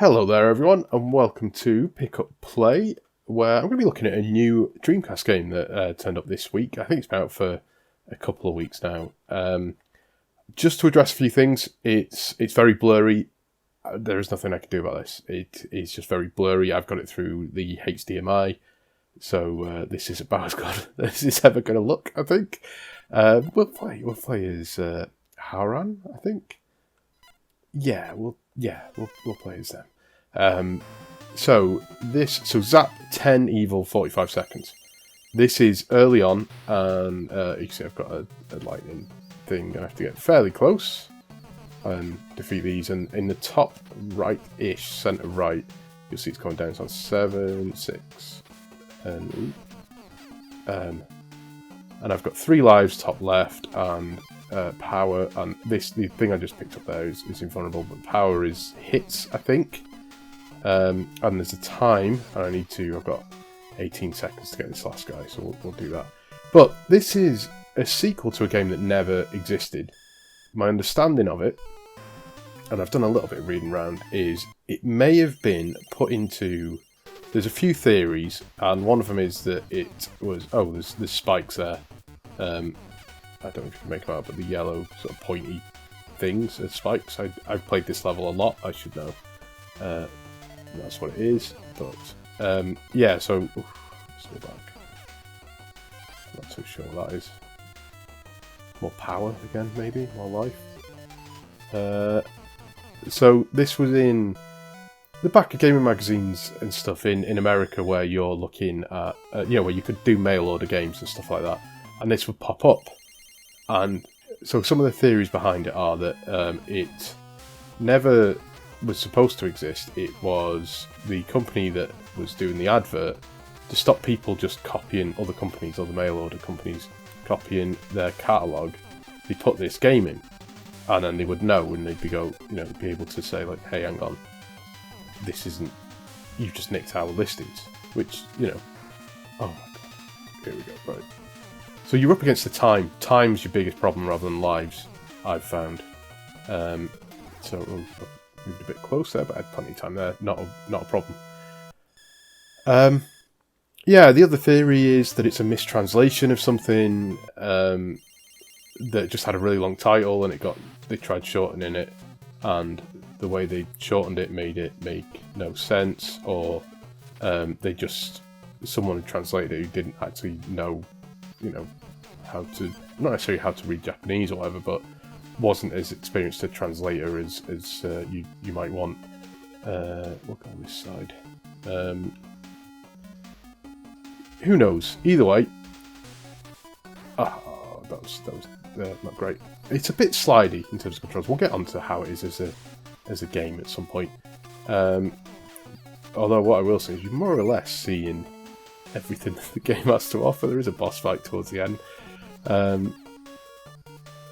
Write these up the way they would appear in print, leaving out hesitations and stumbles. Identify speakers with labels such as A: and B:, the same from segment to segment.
A: Hello there everyone, and welcome to Pick Up Play, where I'm going to be looking at a new Dreamcast game that turned up this week. I think it's been out for a couple of weeks now. Just to address a few things, it's very blurry. There is nothing I can do about this. It is just very blurry. I've got it through the HDMI, so this is about as good as it's ever going to look, I think. We'll play as Haran, I think. Yeah, we'll play as them. So Zap 10 Evil 45 seconds. This is early on, and you can see I've got a lightning thing. I have to get fairly close and defeat these. And in the top right-ish, centre right, you'll see it's going down. It's on 7, 6, and I've got 3 lives top left, and power, and the thing I just picked up there is invulnerable, but power is hits, I think. And there's a time, and I've got 18 seconds to get this last guy, so we'll do that. But this is a sequel to a game that never existed. My understanding of it, and I've done a little bit of reading around, is it may have been put into... There's a few theories, and one of them is that it was... Oh, there's spikes there. I don't know if you can make them out, but the yellow sort of pointy things are spikes. I've played this level a lot, I should know. That's what it is. But, yeah, so... Let's go back. Not too sure what that is. More power again, maybe? More life? So, this was in the back of gaming magazines and stuff in America, where you're looking at... where you could do mail order games and stuff like that. And this would pop up. And so some of the theories behind it are that it never was supposed to exist. It was the company that was doing the advert to stop people just copying other companies, other mail order companies, copying their catalogue. They put this game in, and then they would know, and they'd be able to say like, "Hey, hang on, this isn't. You've just nicked our listings." Which oh my god, here we go, right. So you're up against the time. Time's your biggest problem rather than lives, I've found. So I've moved a bit closer, but I had plenty of time there. Not a problem. Yeah, the other theory is that it's a mistranslation of something that just had a really long title, and they tried shortening it, and the way they shortened it made it make no sense, or someone had translated it who didn't actually know, not necessarily how to read Japanese or whatever, but wasn't as experienced a translator as you might want. Look on this side. Who knows? Either way, that was not great. It's a bit slidey in terms of controls. We'll get onto how it is as a game at some point. Although what I will say is you're more or less seeing everything the game has to offer. There is a boss fight towards the end.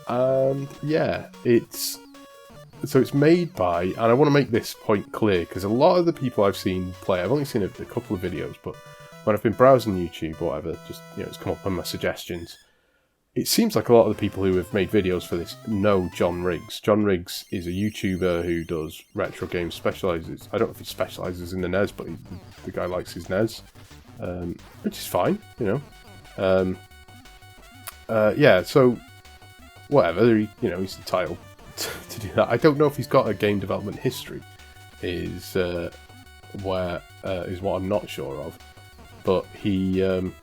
A: And yeah, it's made by, and I want to make this point clear, because a lot of the people I've seen play, I've only seen a couple of videos, but when I've been browsing YouTube or whatever, just it's come up on my suggestions, it seems like a lot of the people who have made videos for this know John Riggs. John Riggs is a YouTuber who does retro games, specialises, I don't know if he specialises in the NES, but the guy likes his NES. Which is fine, yeah, so whatever, he's entitled to do that. I don't know if he's got a game development history, is what I'm not sure of. But he let's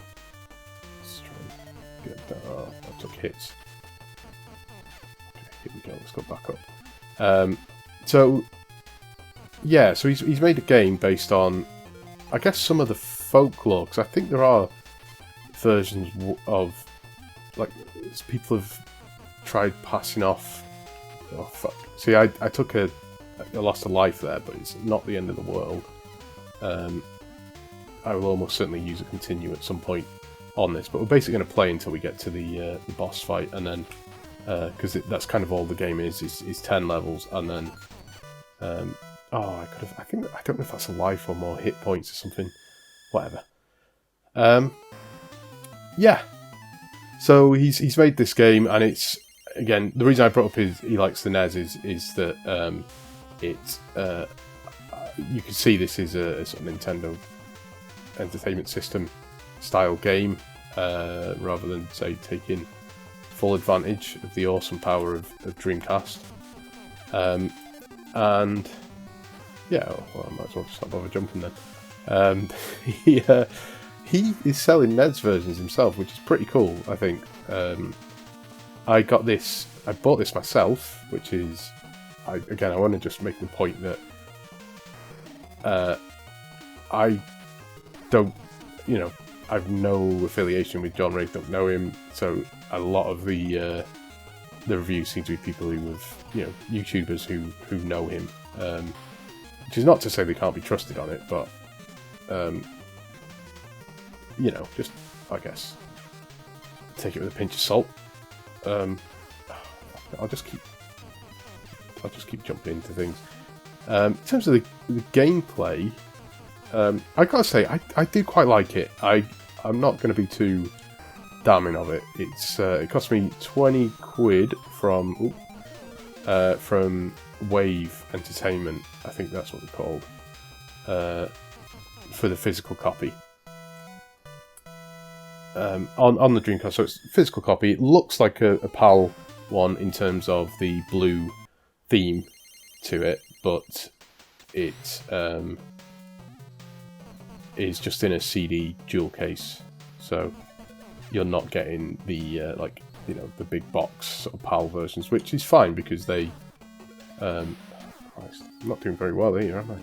A: try and get that. Oh, I took hits. Okay, here we go. Let's go back up. So he's made a game based on, I guess, some of the folklore, because I think there are versions of, like, people have tried passing off. Oh fuck! See, I took I lost a life there, but it's not the end of the world. I will almost certainly use a continue at some point on this, but we're basically going to play until we get to the boss fight, and then because that's kind of all the game is 10 levels, and then I don't know if that's a life or more hit points or something. Whatever. Yeah. So he's made this game, and it's, again, the reason I brought up he likes the NES is that you can see this is a sort of Nintendo Entertainment System style game, rather than, say, taking full advantage of the awesome power of Dreamcast. And yeah, well, I might as well just not bother jumping then. He is selling NES versions himself, which is pretty cool, I think. I bought this myself, which is, I want to just make the point that I don't, I've no affiliation with John Ray, don't know him, so a lot of the reviews seem to be people who have, YouTubers who know him, which is not to say they can't be trusted on it, but, just, I guess, take it with a pinch of salt. I'll just keep jumping into things. In terms of the gameplay, I gotta say, I do quite like it. I'm not going to be too damning of it. It cost me 20 quid from Wave Entertainment, I think that's what they're called, for the physical copy. On the Dreamcast, so it's a physical copy. It looks like a PAL one in terms of the blue theme to it, but it is just in a CD jewel case, so you're not getting the the big box sort of PAL versions, which is fine because they I'm not doing very well here, am I?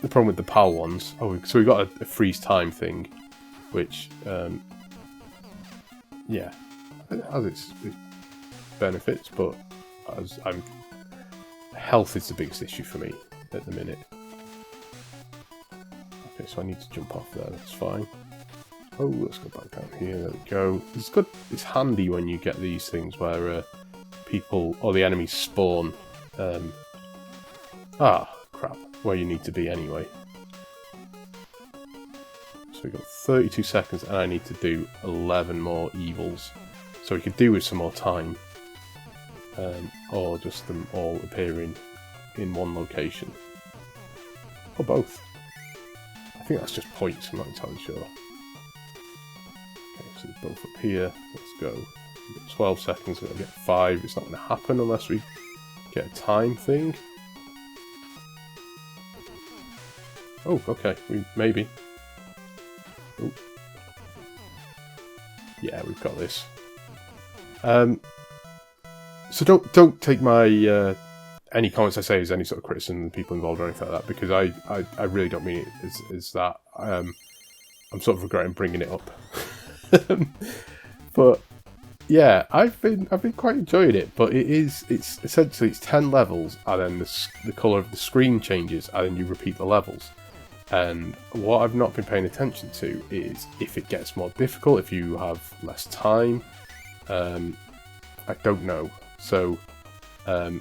A: The problem with the PAL ones, so we've got a freeze time thing, which has its benefits, but health is the biggest issue for me at the minute. Okay, so I need to jump off there, that's fine. Oh, let's go back down here, there we go. It's good, it's handy when you get these things where people, or the enemies spawn, crap, where you need to be anyway. So we've got 32 seconds and I need to do 11 more evils. So we could do with some more time. Or just them all appearing in one location. Or both. I think that's just points, I'm not entirely sure. Okay, so they're both up here. Let's go. We've got 12 seconds, we're going to get 5. It's not going to happen unless we get a time thing. Oh, okay, maybe. Ooh. Yeah, we've got this. So don't take my any comments I say as any sort of criticism of the people involved or anything like that, because I really don't mean it as that. I'm sort of regretting bringing it up. But yeah, I've been quite enjoying it. But it's essentially 10 levels, and then the colour of the screen changes, and then you repeat the levels. And what I've not been paying attention to is if it gets more difficult, if you have less time. I don't know. So, but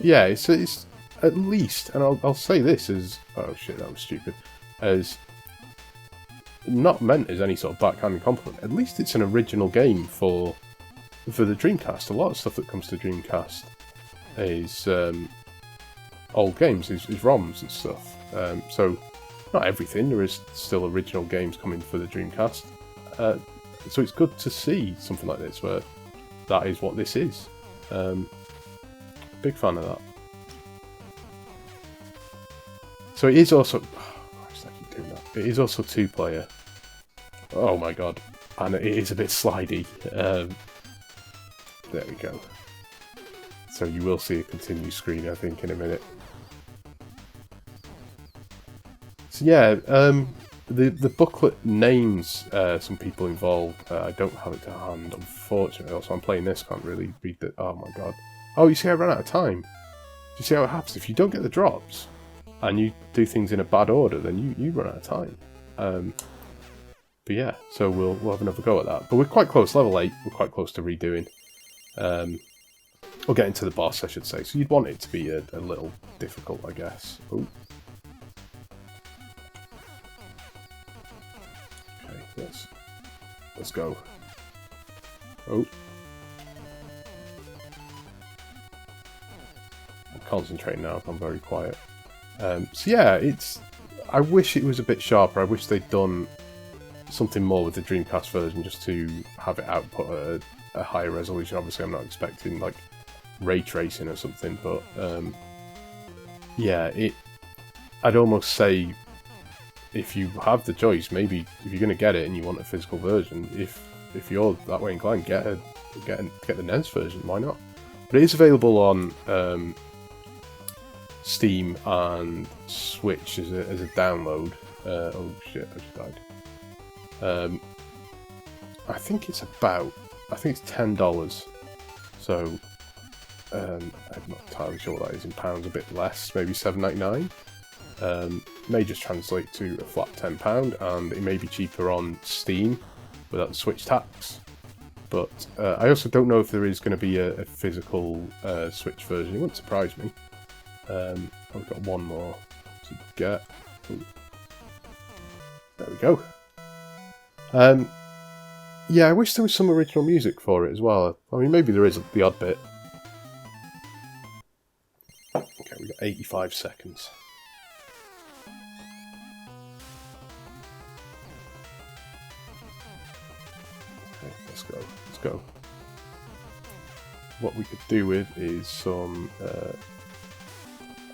A: yeah, it's at least, and I'll say this as, oh shit, that was stupid, as not meant as any sort of backhanded compliment. At least it's an original game for the Dreamcast. A lot of stuff that comes to Dreamcast is old games, is ROMs and stuff. So not everything. There is still original games coming for the Dreamcast. So it's good to see something like this where that is what this is. Big fan of that. So it is also... I keep doing that. It is also 2-player. Oh my god. And it is a bit slidey. There we go. So you will see a continue screen, I think, in a minute. So yeah, the booklet names some people involved. I don't have it to hand, unfortunately. Also, I'm playing this, can't really read the... Oh my god. Oh, you see I ran out of time. Do you see how it happens? If you don't get the drops, and you do things in a bad order, then you run out of time. But yeah, so we'll have another go at that. But we're quite close, level 8, we're quite close to redoing. Or getting to the boss, I should say. So you'd want it to be a little difficult, I guess. Oh. Okay, let's go. Oh. I'm concentrating now. I'm very quiet. So yeah, I wish it was a bit sharper. I wish they'd done something more with the Dreamcast version just to have it output at a higher resolution. Obviously, I'm not expecting like ray tracing or something, but yeah, I'd almost say if you have the choice, maybe if you're going to get it and you want a physical version, if you're that way inclined, get the NES version. Why not? But it is available on Steam and Switch as a download. Oh shit! I just died. I think it's $10. So I'm not entirely sure what that is in pounds. A bit less, maybe $7.99. May just translate to a flat £10, and it may be cheaper on Steam without the Switch tax. But I also don't know if there is going to be a physical Switch version. It wouldn't surprise me. I've got one more to get. Ooh. There we go. Yeah, I wish there was some original music for it as well. I mean, maybe there is the odd bit. Okay, we've got 85 seconds. Okay, let's go. What we could do with is some,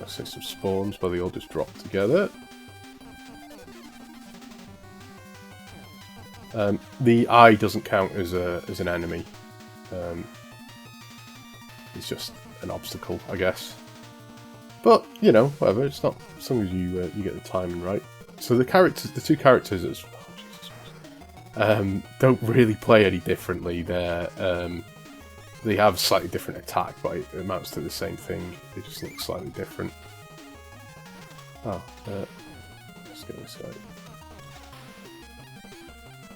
A: let's say some spawns, but they all just drop together. The eye doesn't count as an enemy. It's just an obstacle, I guess. But you know, whatever. It's not, as long as you get the timing right. So the two characters, don't really play any differently. They have slightly different attack, but it amounts to the same thing. They just look slightly different. Oh, let's go this way.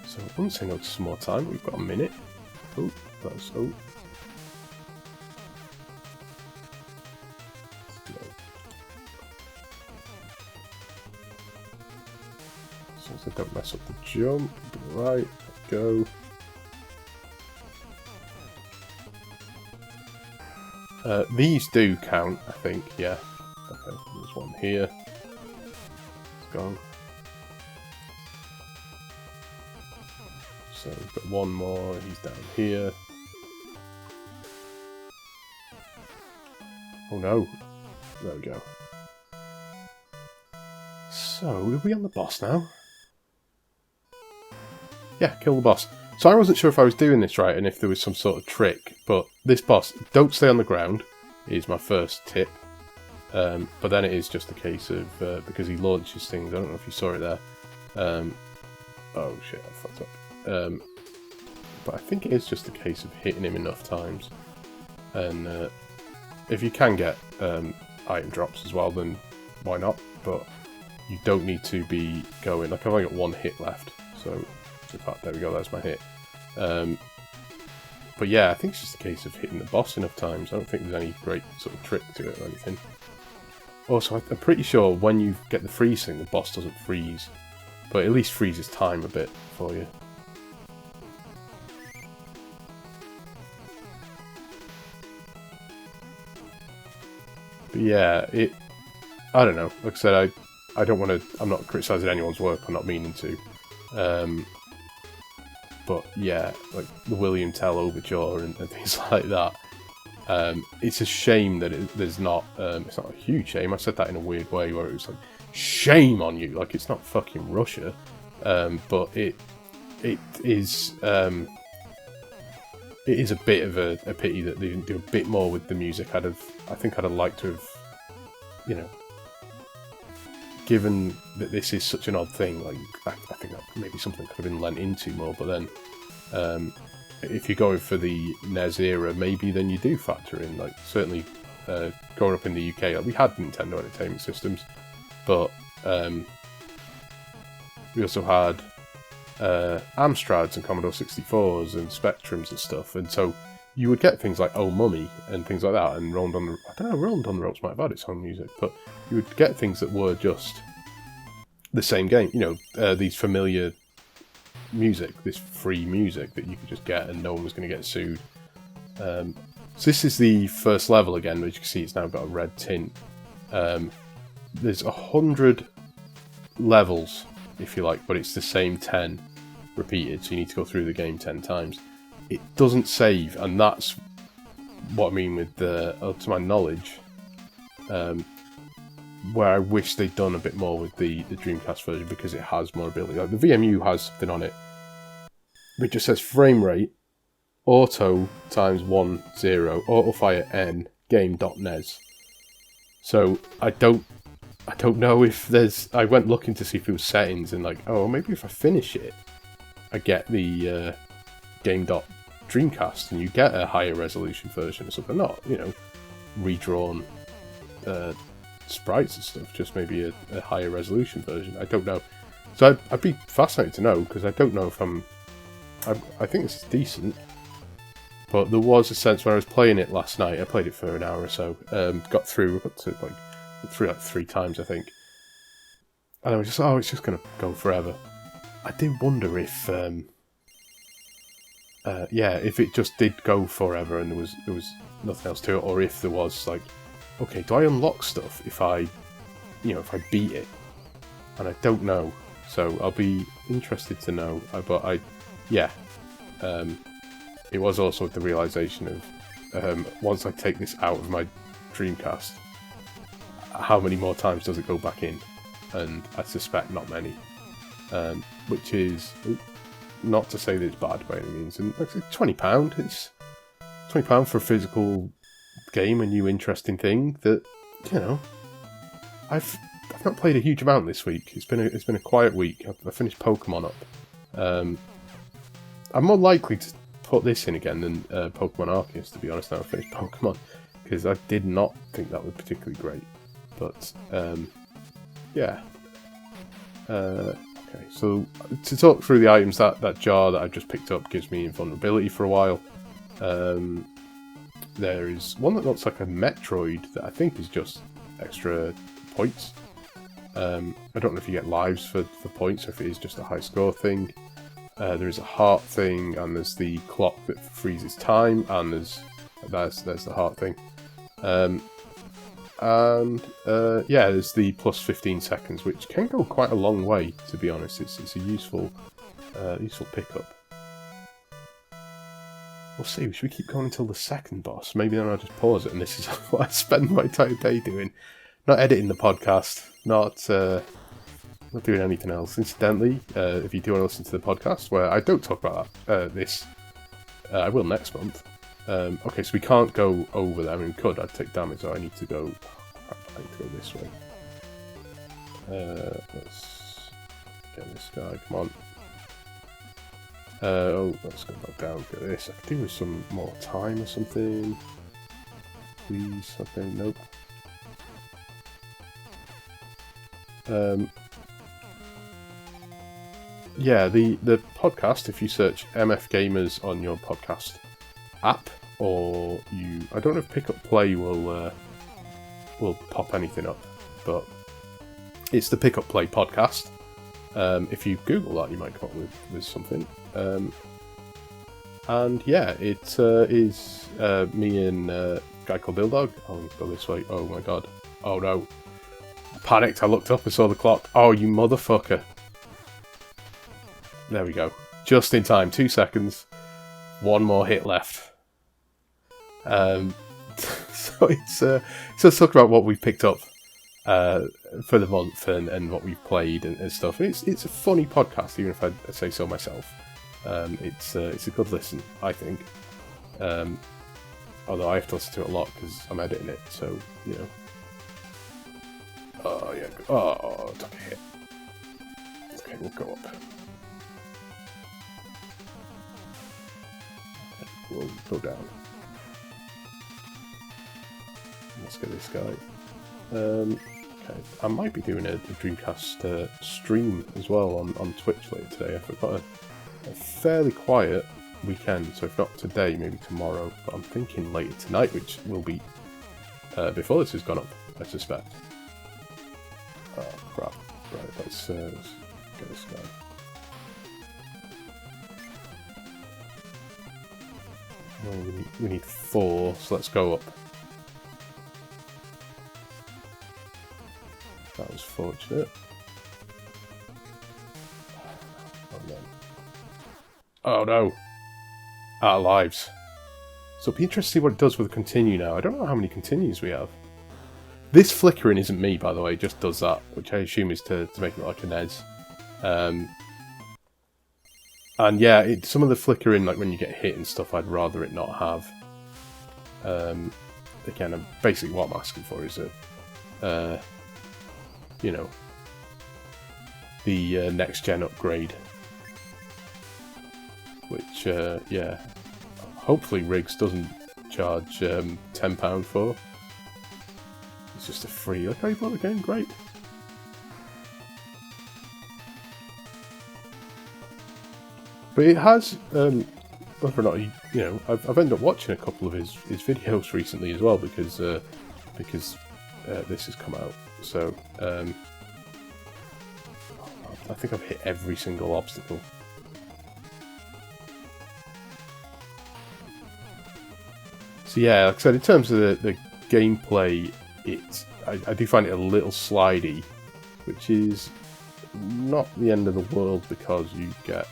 A: So I wouldn't say no to some more time. We've got a minute. Oh, that's So I don't mess up the jump. Right, go. These do count, I think. Yeah. Okay, there's one here. Let's go. So we've got one more. He's down here. Oh no. There we go. So, are we on the boss now? Yeah, kill the boss. So I wasn't sure if I was doing this right and if there was some sort of trick, but this boss, don't stay on the ground, is my first tip. But then it is just a case of, because he launches things, I don't know if you saw it there. Oh shit, I fucked up. But I think it is just a case of hitting him enough times. And if you can get item drops as well, then why not? But you don't need to be going, like I've only got one hit left, so in fact, there we go, that's my hit. But yeah, I think it's just a case of hitting the boss enough times. I don't think there's any great sort of trick to it or anything. Also, I'm pretty sure when you get the freeze thing, the boss doesn't freeze. But at least freezes time a bit for you. But yeah, I don't know. Like I said, I don't want to, I'm not criticising anyone's work, I'm not meaning to. But yeah, like the William Tell Overture and things like that. It's a shame that there's not, it's not a huge shame, I said that in a weird way where it was like, shame on you, like it's not fucking Russia. But it is a bit of a pity that they didn't do a bit more with the music. I think I'd have liked to have, you know, given that this is such an odd thing, like I think that maybe something could have been lent into more, but then if you're going for the NES era, maybe then you do factor in, like certainly growing up in the UK, like, we had Nintendo Entertainment Systems, but we also had Amstrads and Commodore 64s and Spectrums and stuff, and so you would get things like Oh Mummy and things like that, and Roland on the Ropes might have had its own music, but you would get things that were just the same game, you know, these familiar music, this free music that you could just get and no one was going to get sued. So this is the first level again, which you can see it's now got a red tint. There's 100 levels, if you like, but it's the same 10 repeated, so you need to go through the game 10 times. It doesn't save, and that's what I mean with the, to my knowledge, where I wish they'd done a bit more with the Dreamcast version, because it has more ability. Like the VMU has something on it, it just says frame rate, auto times 10, auto fire n, game.nes. So I don't know if there's, I went looking to see if it was settings, and like, oh, maybe if I finish it, I get the game.dreamcast, and you get a higher resolution version or something. Not, you know, redrawn sprites and stuff, just maybe a higher resolution version. I don't know. So I'd be fascinated to know, because I don't know if I think this is decent, but there was a sense when I was playing it last night, I played it for an hour or so, got to like 3 times, I think, and I was just, oh, it's just going to go forever. I do wonder if, if it just did go forever and there was nothing else to it, or if there was like, okay, do I unlock stuff if I beat it? And I don't know, so I'll be interested to know. It was also the realization of once I take this out of my Dreamcast, how many more times does it go back in? And I suspect not many. Which is not to say that it's bad by any means. And it's £20. It's £20 for a physical game, a new interesting thing that, you know, I've not played a huge amount this week. It's been a quiet week. I finished Pokemon up. I'm more likely to put this in again than Pokemon Arceus, to be honest. Now I finished Pokemon, because I did not think that was particularly great. But okay, so to talk through the items, that jar that I just picked up gives me invulnerability for a while. There is one that looks like a Metroid that I think is just extra points. I don't know if you get lives for points, or if it is just a high score thing. There is a heart thing, and there's the clock that freezes time, and there's the heart thing. There's the plus 15 seconds, which can go quite a long way, to be honest. It's a useful pickup. We'll see. Should we keep going until the second boss? Maybe then I'll just pause it, and this is what I spend my entire day doing. Not editing the podcast, not doing anything else. Incidentally, if you do want to listen to the podcast, where I don't talk about this, I will next month. Okay, so we can't go over there. I mean, we could. I'd take damage, so I need to go. I need to go this way. Let's get this guy. Come on. Let's go back down. Get this. I could do with some more time or something. Please. Okay. Nope. The podcast. If you search MF Gamers on your podcast app, or I don't know if Pick Up Play will pop anything up, but it's the Pick Up Play podcast. If you Google that, you might come up with something. It is me and a guy called Bildog. Oh, let's go this way. Oh my god. Oh no. I panicked. I looked up and saw the clock. Oh, you motherfucker. There we go. Just in time. 2 seconds. One more hit left. So let's talk about what we've picked up for the month and what we've played and stuff. It's a funny podcast, even if I say so myself. It's a good listen, I think. Although I have to listen to it a lot because I'm editing it, so you know. Oh yeah. Oh, took a hit. Okay, we'll go up. We'll go down. Let's get this guy. Okay, I might be doing a Dreamcast stream as well on Twitch later today. I've got a fairly quiet weekend, so if not today, maybe tomorrow. But I'm thinking later tonight, which will be before this has gone up, I suspect. Oh crap! Right, let's get this guy. Oh, we need 4, so let's go up. That was fortunate. Oh no. Oh no! Out of lives. So it'll be interesting to see what it does with the continue now. I don't know how many continues we have. This flickering isn't me, by the way, it just does that, which I assume is to make it like a NES. And yeah, some of the flickering, like when you get hit and stuff, I'd rather it not have. Again, basically what I'm asking for is you know, the next gen upgrade, which yeah, hopefully Riggs doesn't charge £10 for. It's just a free. Look how you bought the game, great. But it has, whether or not I've ended up watching a couple of his videos recently as well because this has come out. So I think I've hit every single obstacle. So yeah, like I said, in terms of the gameplay, I do find it a little slidey, which is not the end of the world because you get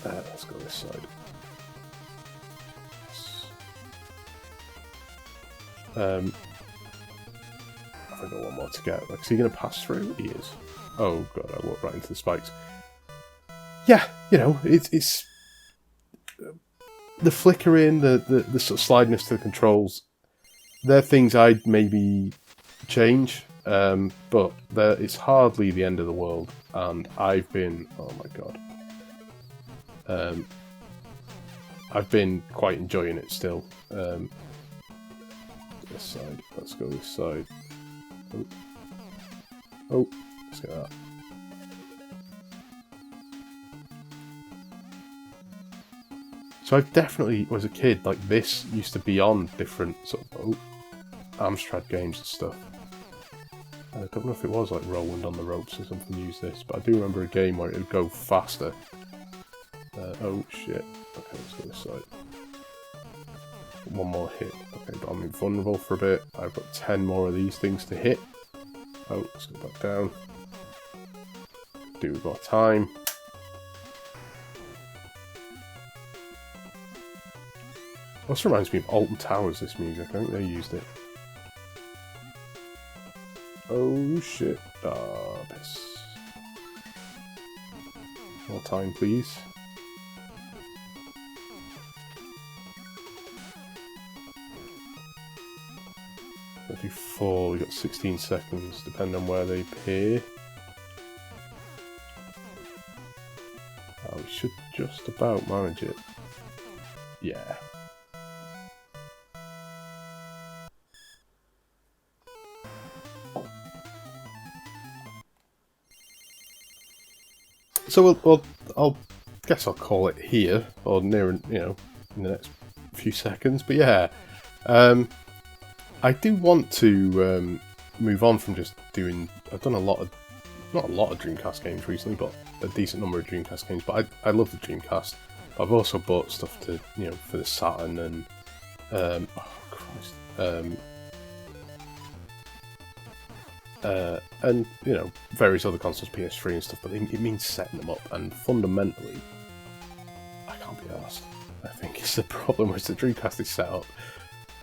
A: let's go this side. I've got one more to get. Like, is he going to pass through? He is. Oh god, I walked right into the spikes. Yeah, it's the flickering, the sort of slidiness to the controls. They're things I'd maybe change, but it's hardly the end of the world. And I've been, oh my god, I've been quite enjoying it still. This side, let's go this side. Oh, let's get that. So I've definitely, as a kid, like this used to be on different sort of Amstrad games and stuff. I don't know if it was like Roland on the Ropes or something used this, but I do remember a game where it would go faster. Oh shit. Okay, let's go this side. One more hit. Okay, but I'm invulnerable for a bit. I've got 10 more of these things to hit. Oh, let's go back down. Do with more time. Also reminds me of Alton Towers, this music. I think they used it. Oh shit. Ah, piss. More time, please. I'll do 4. We've got 16 seconds, depending on where they appear. Oh, we should just about manage it. Yeah. So I'll guess I'll call it here, or near, in the next few seconds. But yeah, I do want to move on from just doing. I've done not a lot of Dreamcast games recently, but a decent number of Dreamcast games. But I love the Dreamcast. I've also bought stuff to for the Saturn and oh Christ. And various other consoles, PS3 and stuff, but it means setting them up, and fundamentally I can't be arsed. I think it's the problem with the Dreamcast is set up.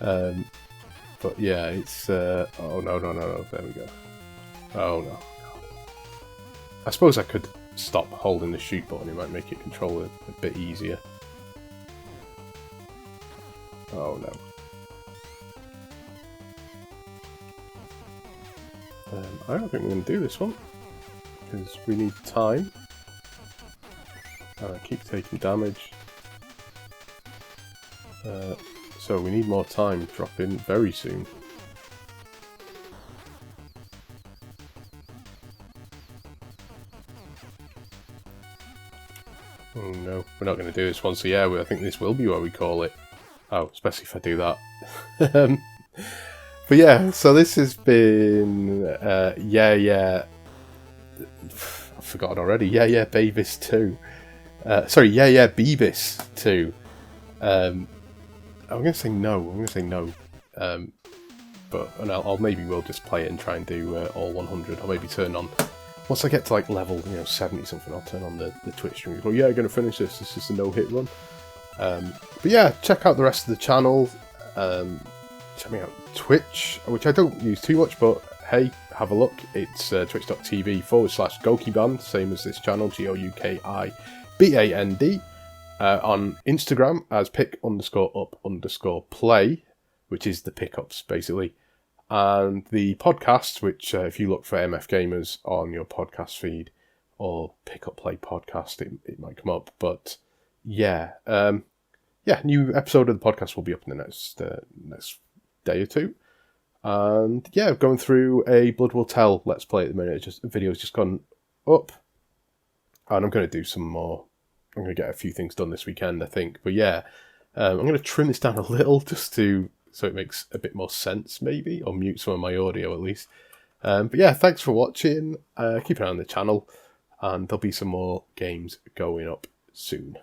A: But yeah, it's oh no, there we go. Oh no. I suppose I could stop holding the shoot button, it might make it control a bit easier. Oh no. I don't think we're going to do this one, because we need time, and I keep taking damage, so we need more time to drop in very soon. Oh no, we're not going to do this one, so yeah, I think this will be what we call it. Oh, especially if I do that. But yeah, so this has been Yeah Yeah. I've forgotten already. Yeah Yeah Beebis II. Sorry, Yeah Yeah Beebis II. I'm gonna say no. But and I'll maybe we'll just play it and try and do all 100. I'll maybe turn on once I get to like level 70 something. I'll turn on the Twitch stream. Go, yeah, I'm gonna finish this. This is a no-hit run. But yeah, check out the rest of the channel. Check me out on Twitch, which I don't use too much, but hey, have a look. It's twitch.tv/GokiBand, same as this channel, GOUKIBAND. On Instagram as pick_up_play, which is the pickups basically. And the podcast, which if you look for MF Gamers on your podcast feed or Pick Up Play Podcast, it might come up. But yeah, new episode of the podcast will be up in the next day or two. And yeah, going through a Blood Will Tell Let's Play at the minute. The video's just gone up, and I'm going to do some more. I'm going to get a few things done this weekend, I think. But yeah, I'm going to trim this down a little just so it makes a bit more sense, maybe, or mute some of my audio at least. But yeah, thanks for watching. Keep an eye on the channel, and there'll be some more games going up soon.